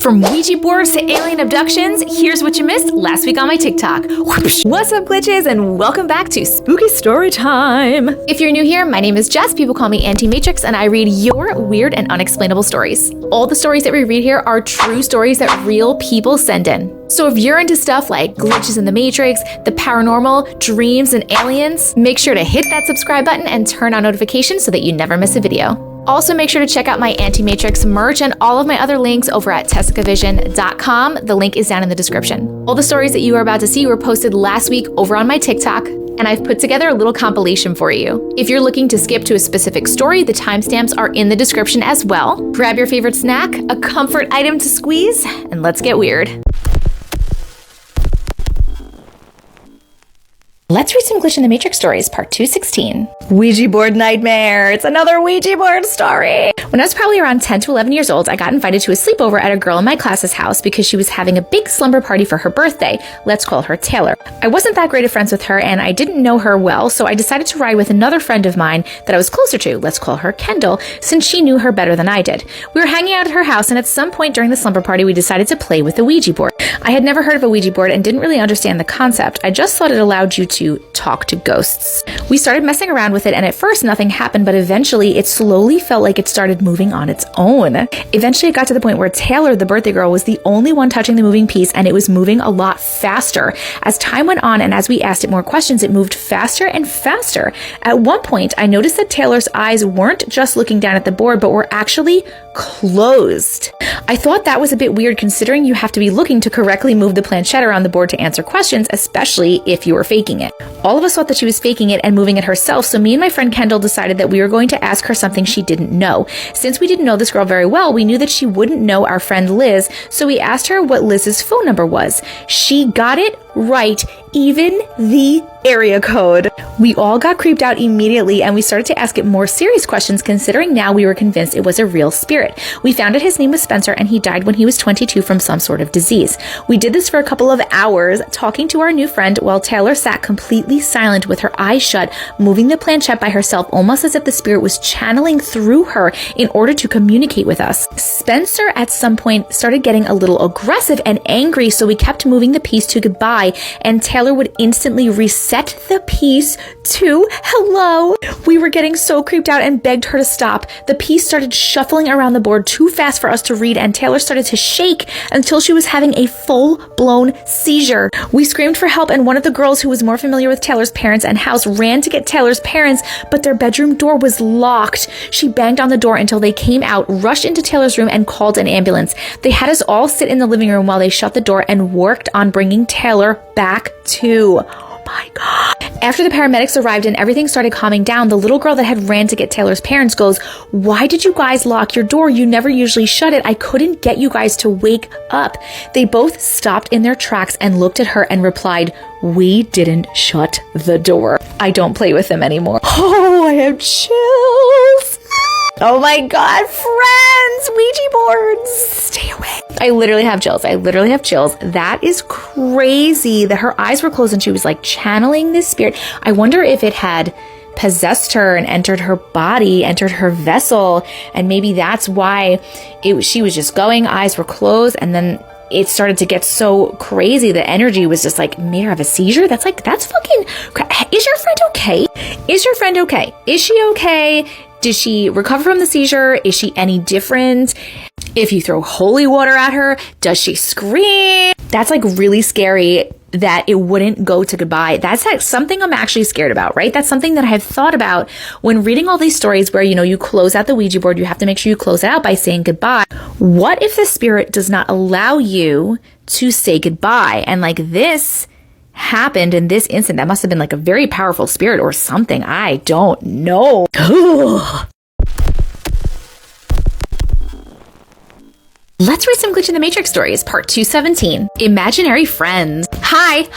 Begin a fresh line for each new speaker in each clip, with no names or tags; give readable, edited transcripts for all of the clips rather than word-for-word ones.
From Ouija boards to alien abductions, here's what you missed last week on my TikTok. What's up, glitches, and welcome back to Spooky Story Time. If you're new here, my name is Jess. People call me Auntie Matrix, and I read your weird and unexplainable stories. All the stories that we read here are true stories that real people send in. So if you're into stuff like glitches in the Matrix, the paranormal, dreams, and aliens, make sure to hit that subscribe button and turn on notifications so that you never miss a video. Also, make sure to check out my Auntie Matrix merch and all of my other links over at TcV&x.com. The link is down in the description. All the stories that you are about to see were posted last week over on my TikTok, and I've put together a little compilation for you. If you're looking to skip to a specific story, the timestamps are in the description as well. Grab your favorite snack, a comfort item to squeeze, and let's get weird. Let's read some Glitch in the Matrix stories, part 216. Ouija board nightmare. It's another Ouija board story. When I was probably around 10 to 11 years old, I got invited to a sleepover at a girl in my class's house because she was having a big slumber party for her birthday. Let's call her Taylor. I wasn't that great of friends with her, and I didn't know her well, so I decided to ride with another friend of mine that I was closer to. Let's call her Kendall, since she knew her better than I did. We were hanging out at her house, and at some point during the slumber party, we decided to play with the Ouija board. I had never heard of a Ouija board and didn't really understand the concept. I just thought it allowed you to talk to ghosts. We started messing around with it, and at first nothing happened, but eventually it slowly felt like it started moving on its own. Eventually it got to the point where Taylor, the birthday girl, was the only one touching the moving piece, and it was moving a lot faster. As time went on and as we asked it more questions, it moved faster and faster. At one point, I noticed that Taylor's eyes weren't just looking down at the board, but were actually closed. I thought that was a bit weird considering you have to be looking to correctly move the planchette around the board to answer questions, especially if you were faking it. All of us thought that she was faking it and moving it herself, so me and my friend Kendall decided that we were going to ask her something she didn't know. Since we didn't know this girl very well, we knew that she wouldn't know our friend Liz, so we asked her what Liz's phone number was. She got it right, even the area code. We all got creeped out immediately, and we started to ask it more serious questions, considering now we were convinced it was a real spirit. We found out his name was Spencer, and he died when he was 22 from some sort of disease. We did this for a couple of hours, talking to our new friend while Taylor sat completely silent with her eyes shut, moving the planchette by herself, almost as if the spirit was channeling through her in order to communicate with us. Spencer at some point started getting a little aggressive and angry, so we kept moving the piece to goodbye, and Taylor would instantly reset the piece to hello. We were getting so creeped out and begged her to stop. The piece started shuffling around the board too fast for us to read, and Taylor started to shake until she was having a full-blown seizure. We screamed for help, and one of the girls who was more familiar with Taylor's parents and house ran to get Taylor's parents, but their bedroom door was locked. She banged on the door until they came out, rushed into Taylor's room, and called an ambulance. They had us all sit in the living room while they shut the door and worked on bringing Taylor back to. Oh my God. After the paramedics arrived and everything started calming down, the little girl that had ran to get Taylor's parents goes, "Why did you guys lock your door? You never usually shut it. I couldn't get you guys to wake up." They both stopped in their tracks and looked at her and replied, "We didn't shut the door." I don't play with them anymore. Oh, I have chills. Oh my God, friends, Ouija boards, stay away. I literally have chills. That is crazy that her eyes were closed and she was like channeling this spirit. I wonder if it had possessed her and entered her body, entered her vessel, and maybe that's why she was just going, eyes were closed, and then it started to get so crazy. The energy was just like, made her have a seizure. That's fucking, is your friend okay? Is she okay? Did she recover from the seizure? Is she any different? If you throw holy water at her, does she scream? That's like really scary that it wouldn't go to goodbye. That's like something I'm actually scared about, right? That's something that I have thought about when reading all these stories where, you close out the Ouija board, you have to make sure you close it out by saying goodbye. What if the spirit does not allow you to say goodbye? And like this happened in this instant. That must have been like a very powerful spirit or something. I don't know. Let's read some Glitch in the Matrix stories, part 217, Imaginary Friends. Hi!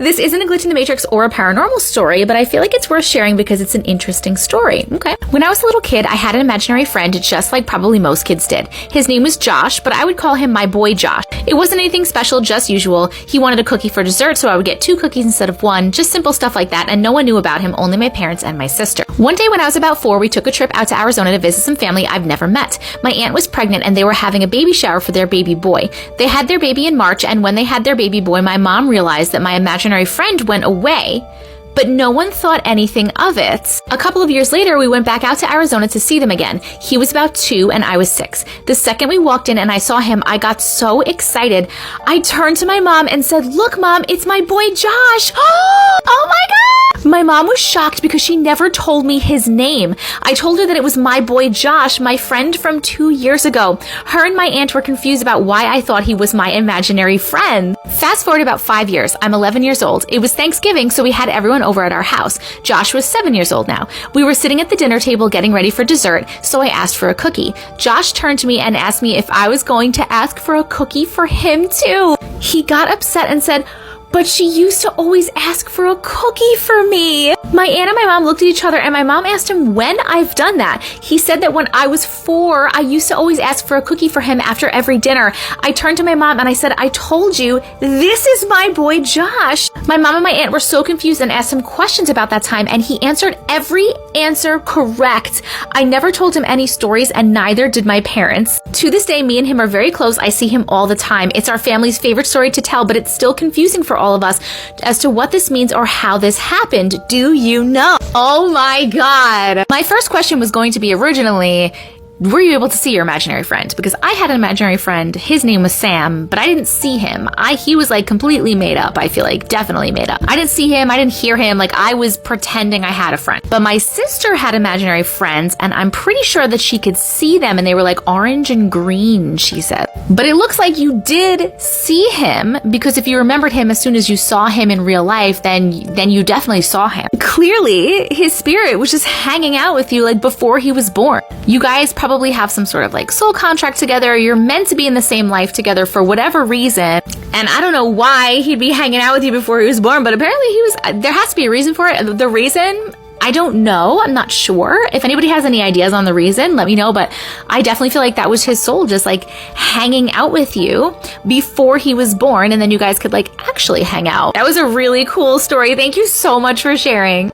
This isn't a Glitch in the Matrix or a paranormal story, but I feel like it's worth sharing because it's an interesting story. Okay. When I was a little kid, I had an imaginary friend just like probably most kids did. His name was Josh, but I would call him my boy Josh. It wasn't anything special, just usual. He wanted a cookie for dessert, so I would get 2 cookies instead of 1, just simple stuff like that, and no one knew about him, only my parents and my sister. One day when I was about 4, we took a trip out to Arizona to visit some family I've never met. My aunt was pregnant and they were having a baby shower for their baby boy. They had their baby in March, and when they had their baby boy, my mom realized that my imaginary friend went away, but no one thought anything of it. A couple of years later, we went back out to Arizona to see them again. He was about 2 and I was 6. The second we walked in and I saw him, I got so excited. I turned to my mom and said, "Look, Mom, it's my boy Josh." Oh my God! My mom was shocked because she never told me his name. I told her that it was my boy Josh, my friend from 2 years ago. Her and my aunt were confused about why I thought he was my imaginary friend. Fast forward about 5 years. I'm 11 years old. It was Thanksgiving, so we had everyone over at our house. Josh was 7 years old now. We were sitting at the dinner table getting ready for dessert, so I asked for a cookie. Josh turned to me and asked me if I was going to ask for a cookie for him too. He got upset and said, "But she used to always ask for a cookie for me." My aunt and my mom looked at each other and my mom asked him when I've done that. He said that when I was 4, I used to always ask for a cookie for him after every dinner. I turned to my mom and I said, "I told you, this is my boy Josh." My mom and my aunt were so confused and asked him questions about that time, and he answered every answer correct. I never told him any stories, and neither did my parents. To this day, me and him are very close. I see him all the time. It's our family's favorite story to tell, but it's still confusing for all of us as to what this means or how this happened. Do you know? Oh my God. My first question was going to be originally, were you able to see your imaginary friend? Because I had an imaginary friend. His name was Sam, but I didn't see him. He was like completely made up. I feel like definitely made up. I didn't see him. I didn't hear him. Like I was pretending I had a friend. But my sister had imaginary friends, and I'm pretty sure that she could see them, and they were like orange and green, she said. But it looks like you did see him, because if you remembered him as soon as you saw him in real life, then you definitely saw him. Clearly, his spirit was just hanging out with you like before he was born. You guys probably have some sort of like soul contract together. You're meant to be in the same life together for whatever reason. And I don't know why he'd be hanging out with you before he was born, but apparently there has to be a reason for it. The reason, I don't know. I'm not sure. If anybody has any ideas on the reason, let me know. But I definitely feel like that was his soul just like hanging out with you before he was born. And then you guys could like actually hang out. That was a really cool story. Thank you so much for sharing.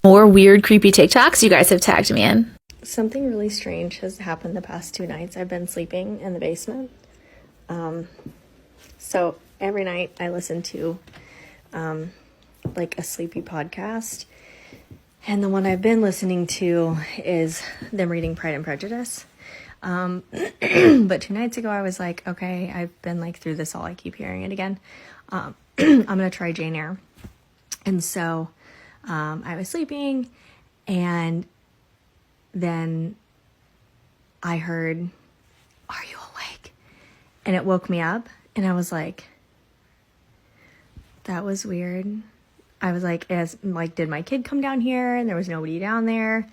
More weird, creepy TikToks you guys have tagged me in.
Something really strange has happened the past 2 nights. I've been sleeping in the basement. So every night I listen to like a sleepy podcast. And the one I've been listening to is them reading Pride and Prejudice. But 2 nights ago I was like, okay, I've been like through this all. I keep hearing it again. I'm going to try Jane Eyre. And so I was sleeping, and then I heard, "Are you awake?" And it woke me up, and I was like, that was weird. I was like, did my kid come down here? And there was nobody down there.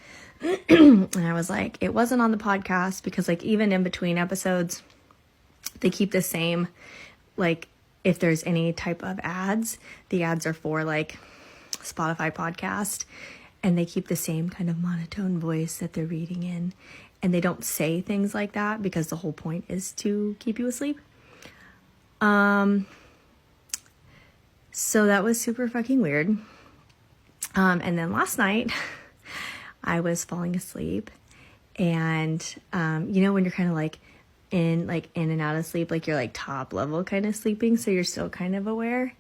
And I was like, it wasn't on the podcast, because like even in between episodes, they keep the same, like if there's any type of ads, the ads are for like Spotify podcast, and they keep the same kind of monotone voice that they're reading in, and they don't say things like that because the whole point is to keep you asleep. So that was super fucking weird. And then last night I was falling asleep, and you know when you're kind of like in and out of sleep, like you're like top level kind of sleeping, so you're still kind of aware.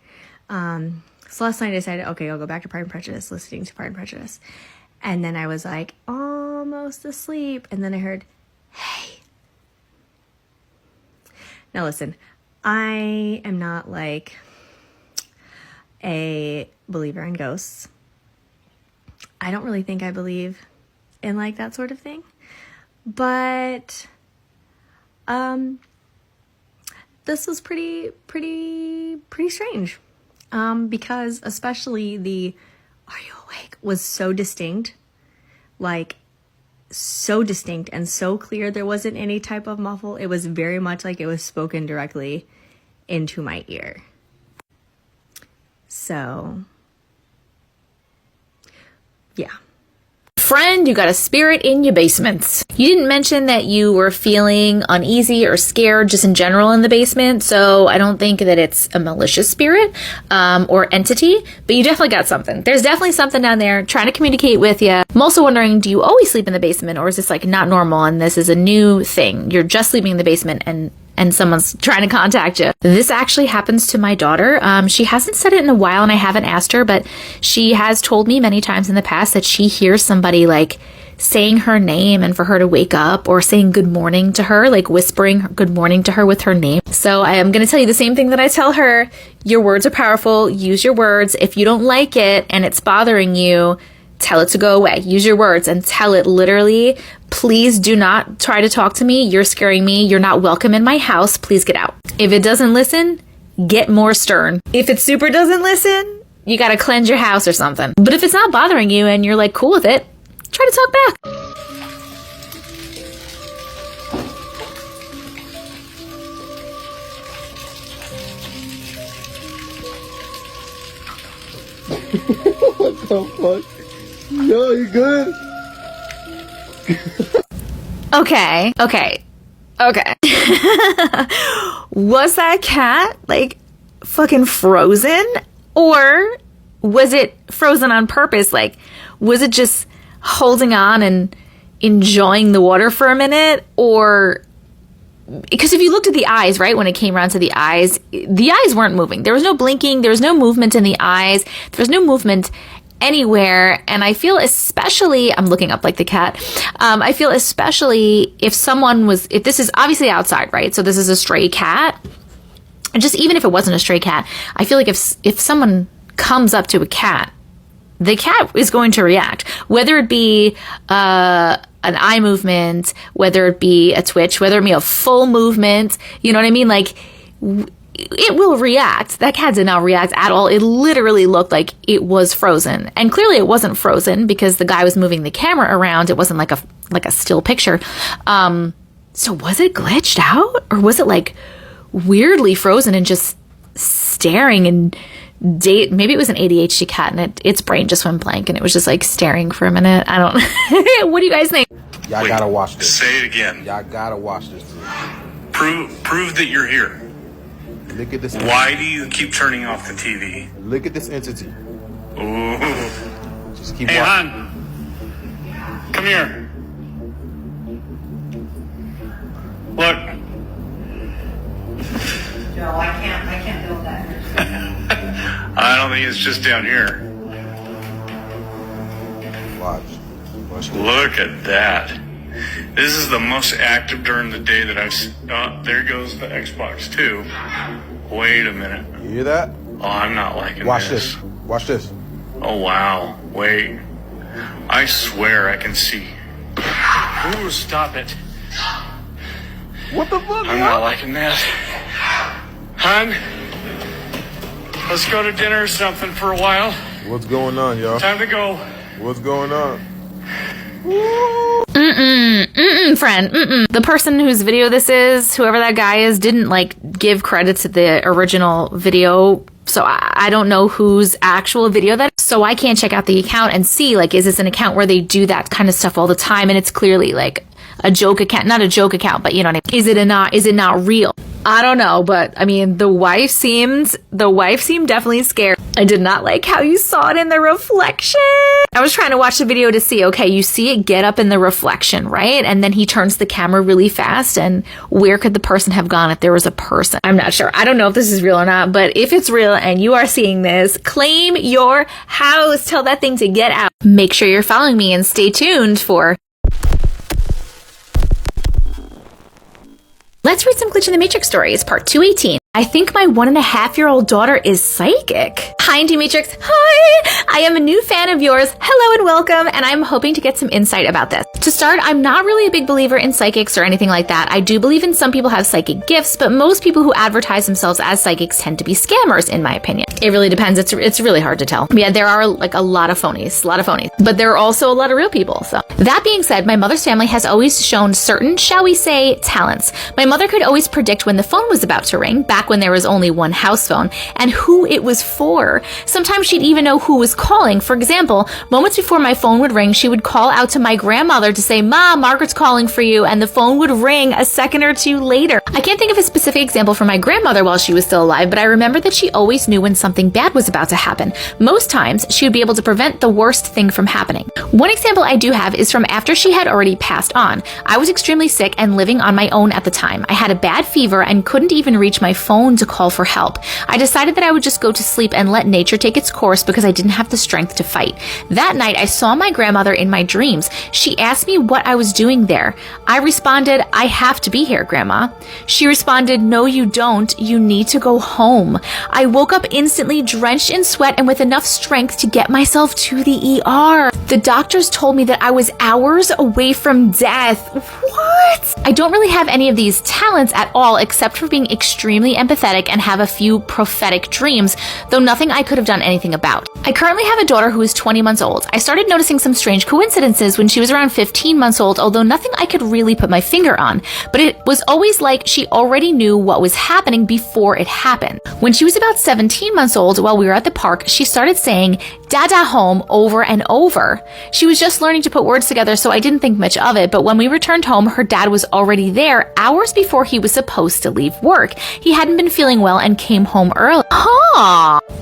So last night I decided, okay, I'll go back to Pride and Prejudice, listening to Pride and Prejudice. And then I was like almost asleep. And then I heard, "Hey." Now listen, I am not like a believer in ghosts. I don't really think I believe in like that sort of thing. But this was pretty strange. Because especially the "Are you awake?" was so distinct, like so distinct and so clear. There wasn't any type of muffle. It was very much like it was spoken directly into my ear. So, yeah.
Friend, you got a spirit in your basement. You didn't mention that you were feeling uneasy or scared just in general in the basement, so I don't think that it's a malicious spirit or entity, but you definitely got something. There's definitely something down there trying to communicate with you. I'm also wondering, do you always sleep in the basement, or is this like not normal and this is a new thing? You're just sleeping in the basement and someone's trying to contact you. This actually happens to my daughter. She hasn't said it in a while and I haven't asked her, but she has told me many times in the past that she hears somebody like saying her name and for her to wake up, or saying good morning to her, like whispering good morning to her with her name. So I am going to tell you the same thing that I tell her. Your words are powerful. Use your words. If you don't like it and it's bothering you, tell it to go away. Use your words and tell it literally, please do not try to talk to me. You're scaring me. You're not welcome in my house. Please get out. If it doesn't listen, get more stern. If it super doesn't listen, you got to cleanse your house or something. But if it's not bothering you and you're like cool with it, try to talk back.
What the fuck? Yo, you good?
Okay. Was that cat like fucking frozen, or was it frozen on purpose? Like, was it just holding on and enjoying the water for a minute? Or because if you looked at the eyes, right, when it came around to the eyes weren't moving. There was no blinking. There was no movement in the eyes. There was no movement anywhere. And I feel especially, I'm looking up like the cat. I feel especially if this is obviously outside, right? So this is a stray cat. And just even if it wasn't a stray cat, I feel like if someone comes up to a cat, the cat is going to react, whether it be an eye movement, whether it be a twitch, whether it be a full movement, you know what I mean? Like, it will react. That cat did not react at all. It literally looked like it was frozen. And clearly it wasn't frozen because the guy was moving the camera around. It wasn't like a still picture. So was it glitched out, or was it like weirdly frozen and just staring and maybe it was an ADHD cat and its brain just went blank and it was just like staring for a minute. I don't know. What do you guys think?
Y'all gotta watch this.
Say it again.
Y'all gotta watch this.
Prove that you're here.
Look at this.
Why do you keep turning off the TV?
Look at this entity.
Ooh.
Just keep
Hey,
watching.
hon. Come here. Look.
Joe, I can't build that.
I don't think it's just down here.
Watch. Watch this.
Look at that. This is the most active during the day that I've seen. Oh, there goes the Xbox 2. Wait a minute.
You hear that?
Oh, I'm not liking
Watch
this.
this. Watch this.
Oh, wow. Wait. I swear I can see. Ooh, stop it.
What the fuck?
I'm not liking that. Hon, let's go to dinner or something for a while.
What's going on, y'all?
Time to go.
What's going on?
Friend. The person whose video this is, whoever that guy is, didn't like give credit to the original video. So I don't know whose actual video that is. So I can't check out the account and see, like, is this an account where they do that kind of stuff all the time? And it's clearly like a joke account, not a joke account, but you know what I mean? Is it not real? I don't know, but I mean, the wife seemed definitely scared. I did not like how you saw it in the reflection. I was trying to watch the video to see, okay, you see it get up in the reflection, right? And then he turns the camera really fast, and where could the person have gone if there was a person? I'm not sure. I don't know if this is real or not, but if it's real and you are seeing this, claim your house. Tell that thing to get out. Make sure you're following me and stay tuned for... Let's read some Glitch in the Matrix stories, part 218. I think my 1.5-year-old daughter is psychic. Hi, Auntie Matrix. Hi! I am a new fan of yours. Hello and welcome, and I'm hoping to get some insight about this. To start, I'm not really a big believer in psychics or anything like that. I do believe in some people have psychic gifts, but most people who advertise themselves as psychics tend to be scammers, in my opinion. It really depends. It's really hard to tell. Yeah, there are like a lot of phonies, but there are also a lot of real people. So that being said, my mother's family has always shown certain, shall we say, talents. My mother could always predict when the phone was about to ring, back when there was only one house phone, and who it was for. her. Sometimes she'd even know who was calling. For example, moments before my phone would ring, she would call out to my grandmother to say, "Mom, Margaret's calling for you," and the phone would ring a second or two later. I can't think of a specific example for my grandmother while she was still alive, but I remember that she always knew when something bad was about to happen. Most times, she would be able to prevent the worst thing from happening. One example I do have is from after she had already passed on. I was extremely sick and living on my own at the time. I had a bad fever and couldn't even reach my phone to call for help. I decided that I would just go to sleep and let nature take its course because I didn't have the strength to fight. That night, I saw my grandmother in my dreams. She asked me what I was doing there. I responded, "I have to be here, Grandma." She responded, "No, you don't. You need to go home." I woke up instantly, drenched in sweat and with enough strength to get myself to the ER. The doctors told me that I was hours away from death. What? I don't really have any of these talents at all except for being extremely empathetic and have a few prophetic dreams, though nothing I could have done anything about. I currently have a daughter who is 20 months old. I started noticing some strange coincidences when she was around 15 months old, although nothing I could really put my finger on. But it was always like she already knew what was happening before it happened. When she was about 17 months old, while we were at the park, she started saying, "Dada home," over and over. She was just learning to put words together, so I didn't think much of it, but when we returned home, her dad was already there hours before he was supposed to leave work. He hadn't been feeling well and came home early.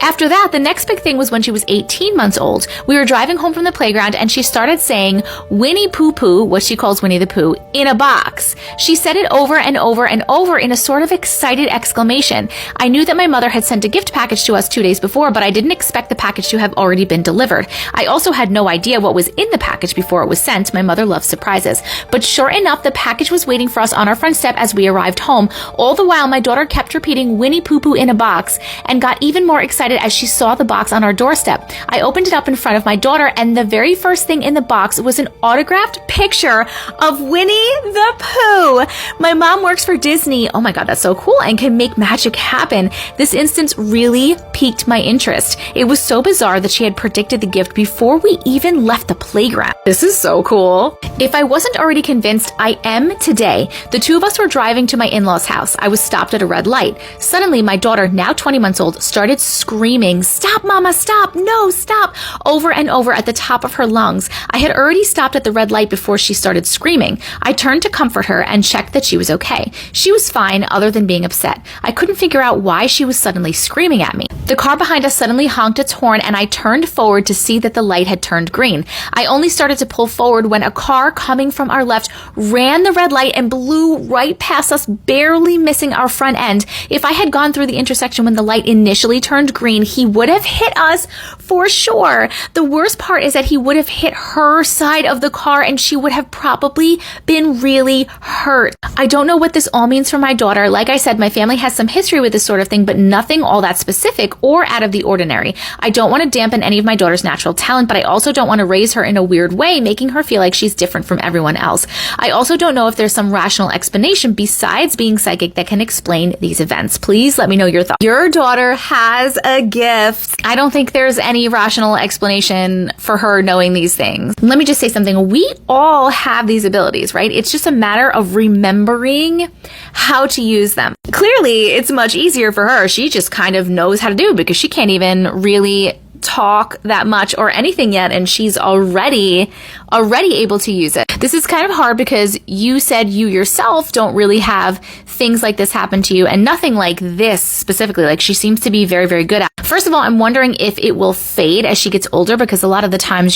After that, the next big thing was when she was 18 months old. We were driving home from the playground and she started saying "Winnie Pooh Pooh," what she calls Winnie the Pooh, in a box. She said it over and over and over in a sort of excited exclamation. I knew that my mother had sent a gift package to us 2 days before, but I didn't expect the package to have already been delivered. I also had no idea what was in the package before it was sent. My mother loves surprises. But sure enough, the package was waiting for us on our front step as we arrived home. All the while, my daughter kept repeating "Winnie Pooh Pooh" in a box and got even more excited as she saw the box on our doorstep. I opened it up in front of my daughter, and the very first thing in the box was an autographed picture of Winnie the Pooh. My mom works for Disney. Oh my God, that's so cool, and can make magic happen. This instance really piqued my interest. It was so bizarre that she had predicted the gift before we even left the playground. This is so cool. If I wasn't already convinced, I am today. The two of us were driving to my in-laws' house. I was stopped at a red light. Suddenly, my daughter, now 20 months old, started screaming, "Stop, Mama, stop, no, stop," over and over at the top of her lungs. I had already stopped at the red light before she started screaming. I turned to comfort her and checked that she was okay. She was fine, other than being upset. I couldn't figure out why she was suddenly screaming at me. The car behind us suddenly honked its horn, and I turned forward to see that the light had turned green. I only started to pull forward when a car coming from our left ran the red light and blew right past us, barely missing our front end. If I had gone through the intersection when the light initially turned green, he would have hit us for sure. The worst part is that he would have hit her side of the car and she would have probably been really hurt. I don't know what this all means for my daughter. Like I said, my family has some history with this sort of thing, but nothing all that specific or out of the ordinary. I don't want to dampen any of my daughter's natural talent, but I also don't want to raise her in a weird way, making her feel like she's different from everyone else. I also don't know if there's some rational explanation besides being psychic that can explain these events. Please let me know your thoughts. Your daughter has a gift. I don't think there's any rational explanation for her knowing these things. Let me just say something. We all have these abilities, right? It's just a matter of remembering how to use them. Clearly, it's much easier for her. She just kind of knows how to do it because she can't even really talk that much or anything yet, and she's already able to use it. This is kind of hard because you said you yourself don't really have things like this happen to you, and nothing like this specifically. Like, she seems to be very, very good at. First of all, I'm wondering if it will fade as she gets older, because a lot of the times,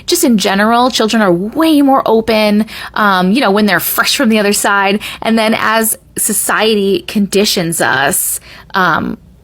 just in general, children are way more open, when they're fresh from the other side. And then as society conditions us,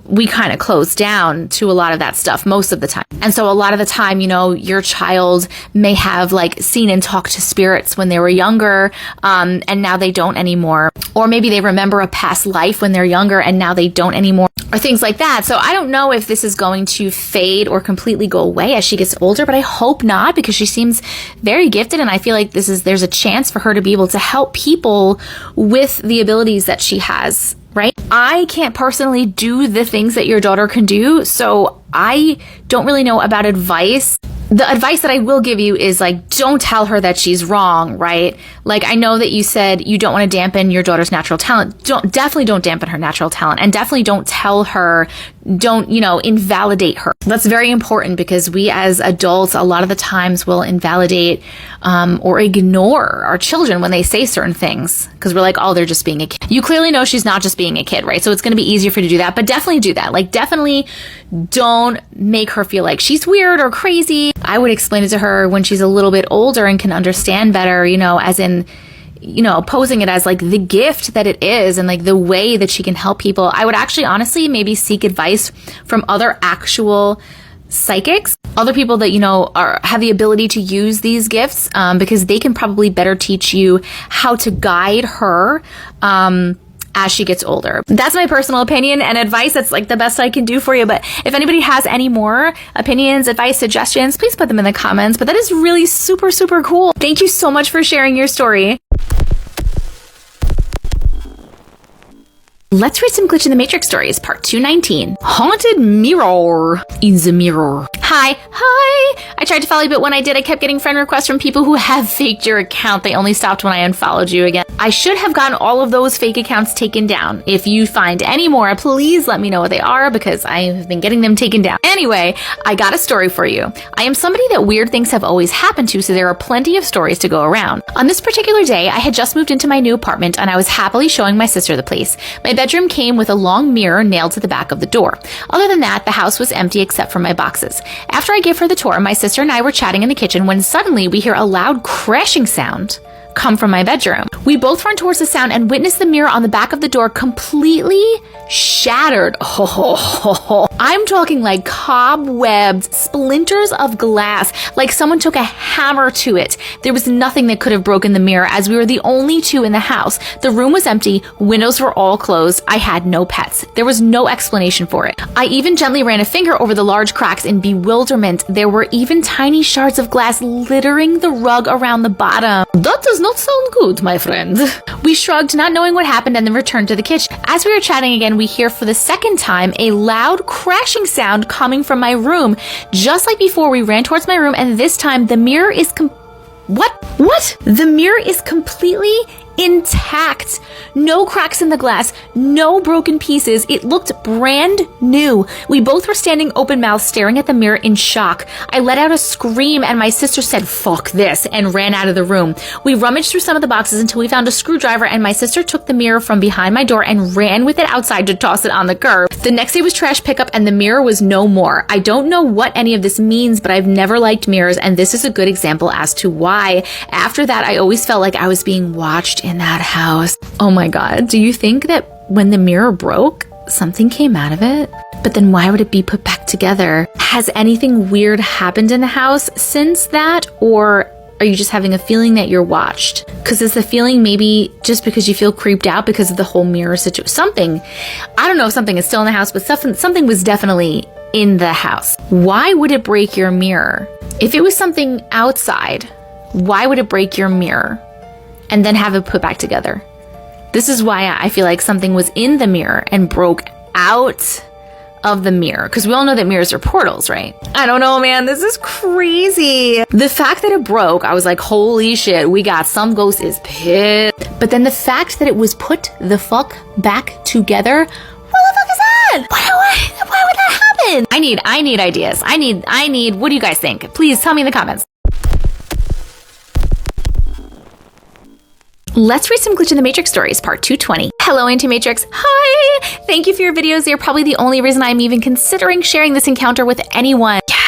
we kind of close down to a lot of that stuff most of the time. And so a lot of the time, your child may have seen and talked to spirits when they were younger, and now they don't anymore. Or maybe they remember a past life when they're younger and now they don't anymore, or things like that. So I don't know if this is going to fade or completely go away as she gets older, but I hope not, because she seems very gifted, and I feel like there's a chance for her to be able to help people with the abilities that she has. Right? I can't personally do the things that your daughter can do, so I don't really know about advice The advice that I will give you is like, don't tell her that she's wrong, right? Like, I know that you said you don't want to dampen your daughter's natural talent. Definitely don't dampen her natural talent, and definitely don't tell her, don't, invalidate her. That's very important, because we as adults a lot of the times will invalidate or ignore our children when they say certain things, because we're like, oh, they're just being a kid. You clearly know she's not just being a kid, right? So it's going to be easier for you to do that, but definitely do that. Like, definitely don't make her feel like she's weird or crazy. I would explain it to her when she's a little bit older and can understand better, as in, posing it as like the gift that it is and like the way that she can help people. I would actually honestly maybe seek advice from other actual psychics, other people that, have the ability to use these gifts, because they can probably better teach you how to guide her, as she gets older. That's my personal opinion and advice. That's like the best I can do for you. But if anybody has any more opinions, advice, suggestions, please put them in the comments. But that is really super, super cool. Thank you so much for sharing your story. Let's read some Glitch in the Matrix stories, part 219. Haunted mirror in the mirror. Hi. I tried to follow you, but when I did, I kept getting friend requests from people who have faked your account. They only stopped when I unfollowed you again. I should have gotten all of those fake accounts taken down. If you find any more, please let me know what they are, because I have been getting them taken down. Anyway, I got a story for you. I am somebody that weird things have always happened to, so there are plenty of stories to go around. On this particular day, I had just moved into my new apartment and I was happily showing my sister the place. My bedroom came with a long mirror nailed to the back of the door. Other than that, the house was empty except for my boxes. After I gave her the tour, my sister and I were chatting in the kitchen when suddenly we hear a loud crashing sound come from my bedroom. We both run towards the sound and witness the mirror on the back of the door completely shattered. I'm talking like cobwebbed splinters of glass, like someone took a hammer to it. There was nothing that could have broken the mirror, as we were the only two in the house. The room was empty, windows were all closed. I had no pets. There was no explanation for it. I even gently ran a finger over the large cracks in bewilderment. There were even tiny shards of glass littering the rug around the bottom. That does not sound good, my friend. We shrugged, not knowing what happened, and then returned to the kitchen. As we were chatting again, we hear for the second time a loud crashing sound coming from my room. Just like before, we ran towards my room, and this time the mirror is What? The mirror is completely intact. No cracks in the glass, no broken pieces. It looked brand new. We both were standing open-mouthed, staring at the mirror in shock. I let out a scream and my sister said, "Fuck this," and ran out of the room. We rummaged through some of the boxes until we found a screwdriver, and my sister took the mirror from behind my door and ran with it outside to toss it on the curb. The next day was trash pickup and the mirror was no more. I don't know what any of this means, but I've never liked mirrors, and this is a good example as to why. After that, I always felt like I was being watched in that house. Oh my God, do you think that when the mirror broke, something came out of it? But then why would it be put back together? Has anything weird happened in the house since that? Or are you just having a feeling that you're watched? Because is the feeling maybe just because you feel creeped out because of the whole mirror situation? Something, I don't know if something is still in the house, but something was definitely in the house. Why would it break your mirror? If it was something outside, why would it break your mirror and then have it put back together? This is why I feel like something was in the mirror and broke out of the mirror, because we all know that mirrors are portals, right? I don't know, man. This is crazy. The fact that it broke, I was like, holy shit, we got some ghost is pissed. But then the fact that it was put the fuck back together, what the fuck is that? Why would that happen? I need ideas. I need, what do you guys think? Please tell me in the comments. Let's read some Glitch in the Matrix stories, part 220. Hello, Auntie Matrix. Hi! Thank you for your videos. They're probably the only reason I'm even considering sharing this encounter with anyone. Yeah.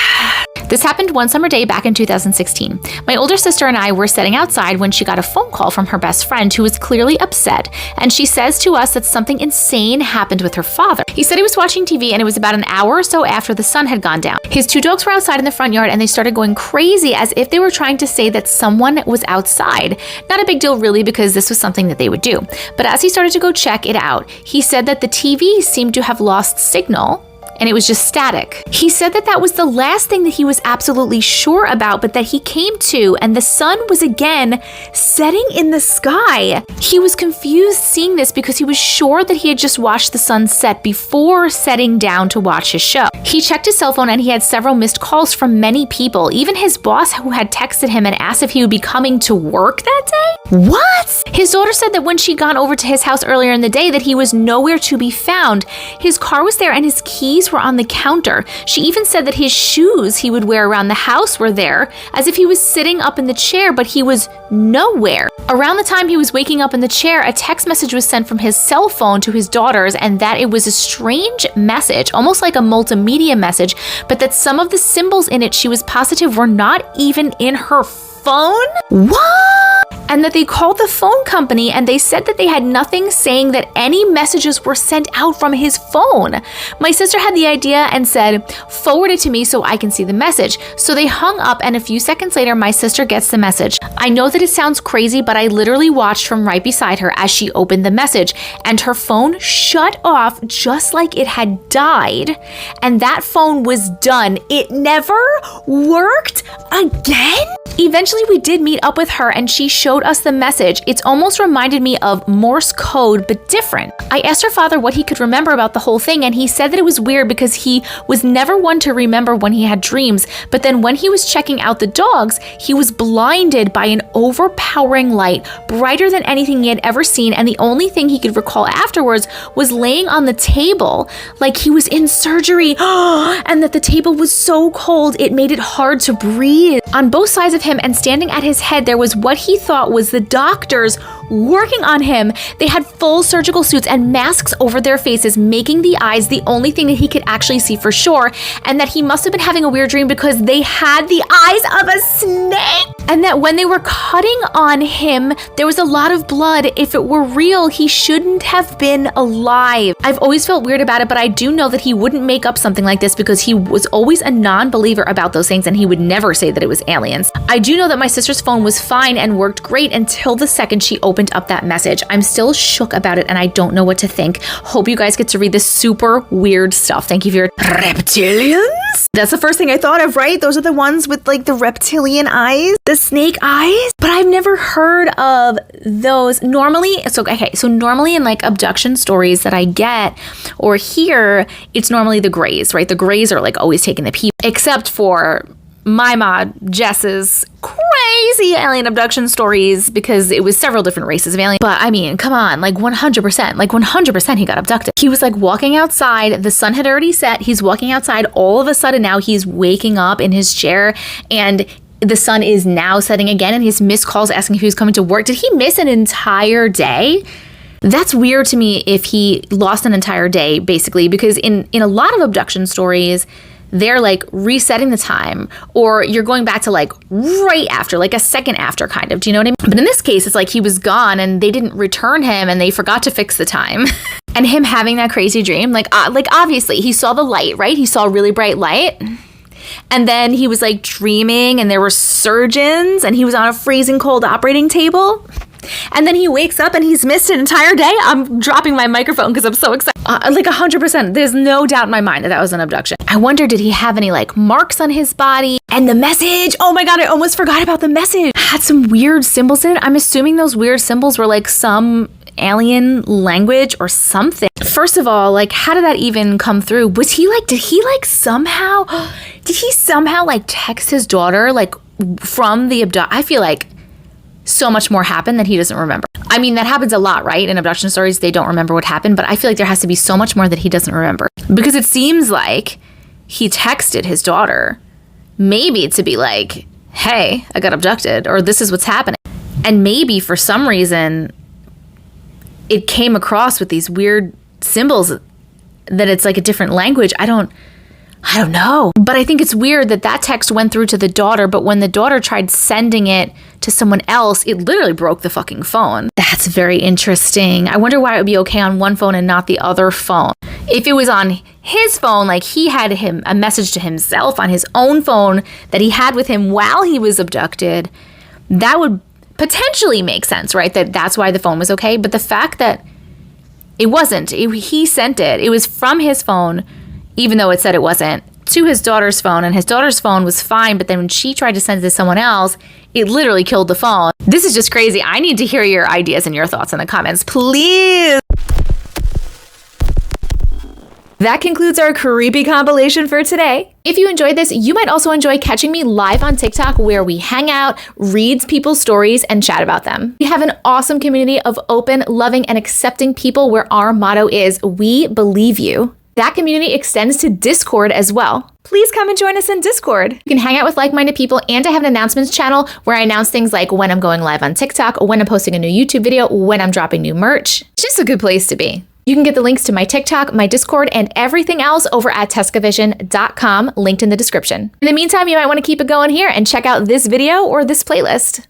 This happened one summer day back in 2016. My older sister and I were sitting outside when she got a phone call from her best friend who was clearly upset, and she says to us that something insane happened with her father. He said he was watching TV and it was about an hour or so after the sun had gone down. His two dogs were outside in the front yard and they started going crazy as if they were trying to say that someone was outside. Not a big deal really, because this was something that they would do. But as he started to go check it out, he said that the TV seemed to have lost signal and it was just static. He said that that was the last thing that he was absolutely sure about, but that he came to, and the sun was again setting in the sky. He was confused seeing this because he was sure that he had just watched the sun set before setting down to watch his show. He checked his cell phone and he had several missed calls from many people, even his boss who had texted him and asked if he would be coming to work that day. What? His daughter said that when she'd gone over to his house earlier in the day that he was nowhere to be found. His car was there and his keys were on the counter. She even said that his shoes he would wear around the house were there, as if he was sitting up in the chair, but he was nowhere. Around the time he was waking up in the chair, a text message was sent from his cell phone to his daughters, and that it was a strange message, almost like a multimedia message, but that some of the symbols in it she was positive were not even in her phone? What? And that they called the phone company and they said that they had nothing saying that any messages were sent out from his phone. My sister had the idea and said, forward it to me so I can see the message. So they hung up, and a few seconds later, my sister gets the message. I know that it sounds crazy, but I literally watched from right beside her as she opened the message, and her phone shut off just like it had died. And that phone was done. It never worked again? Eventually, we did meet up with her and she showed us the message. It's almost reminded me of Morse code, but different. I asked her father what he could remember about the whole thing, and he said that it was weird because he was never one to remember when he had dreams, but then when he was checking out the dogs, he was blinded by an overpowering light, brighter than anything he had ever seen, and the only thing he could recall afterwards was laying on the table like he was in surgery, and that the table was so cold it made it hard to breathe. On both sides of him and standing at his head, there was what he thought was the doctors working on him. They had full surgical suits and masks over their faces, making the eyes the only thing that he could actually see for sure, and that he must have been having a weird dream because they had the eyes of a snake, and that when they were cutting on him, there was a lot of blood. If it were real, he shouldn't have been alive. I've always felt weird about it, but I do know that he wouldn't make up something like this because he was always a non-believer about those things, and he would never say that it was aliens. I do know that my sister's phone was fine and worked great until the second she opened up that message. I'm still shook about it and I don't know what to think. Hope you guys get to read this super weird stuff. Thank you for your reptilians. That's the first thing I thought of, right? Those are the ones with like the reptilian eyes, the snake eyes. But I've never heard of those. Normally in like abduction stories that I get or hear, it's normally the Greys, right? The Greys are like always taking the people, except for my mod, Jess's crazy alien abduction stories, because it was several different races of aliens. But I mean, come on, like 100% he got abducted. He was like walking outside, the sun had already set, he's walking outside, all of a sudden now he's waking up in his chair and the sun is now setting again, and he's missed calls asking if he was coming to work. Did he miss an entire day? That's weird to me if he lost an entire day, basically, because in a lot of abduction stories, they're like resetting the time, or you're going back to like right after, like a second after kind of, do you know what I mean? But in this case, it's like he was gone and they didn't return him and they forgot to fix the time. And him having that crazy dream, like obviously he saw the light, right? He saw a really bright light. And then he was like dreaming and there were surgeons and he was on a freezing cold operating table. And then he wakes up and he's missed an entire day. I'm dropping my microphone because I'm so excited. Like 100%. There's no doubt in my mind that was an abduction. I wonder, did he have any like marks on his body? And the message, oh my God, I almost forgot about the message. Had some weird symbols in it. I'm assuming those weird symbols were like some alien language or something. First of all, like, how did that even come through? Did he somehow like text his daughter like from the abduction? I feel like so much more happened that he doesn't remember. I mean, that happens a lot, right? In abduction stories, they don't remember what happened, but I feel like there has to be so much more that he doesn't remember. Because it seems like he texted his daughter, maybe to be like, hey, I got abducted, or this is what's happening. And maybe for some reason, it came across with these weird symbols that it's like a different language. I don't know. But I think it's weird that text went through to the daughter, but when the daughter tried sending it to someone else, it literally broke the fucking phone. That's very interesting. I wonder why it would be okay on one phone and not the other phone. If it was on his phone, like he had a message to himself on his own phone that he had with him while he was abducted, that would potentially make sense, right? That's why the phone was okay. But the fact that it wasn't, he sent it, it was from his phone, even though it said it wasn't, to his daughter's phone, and his daughter's phone was fine, but then when she tried to send it to someone else, it literally killed the phone. This is just crazy. I need to hear your ideas and your thoughts in the comments, please. That concludes our creepy compilation for today. If you enjoyed this, you might also enjoy catching me live on TikTok, where we hang out, read people's stories, and chat about them. We have an awesome community of open, loving, and accepting people where our motto is, we believe you. That community extends to Discord as well. Please come and join us in Discord. You can hang out with like-minded people, and I have an announcements channel where I announce things like when I'm going live on TikTok, when I'm posting a new YouTube video, when I'm dropping new merch. It's just a good place to be. You can get the links to my TikTok, my Discord, and everything else over at tecvision.com, linked in the description. In the meantime, you might want to keep it going here and check out this video or this playlist.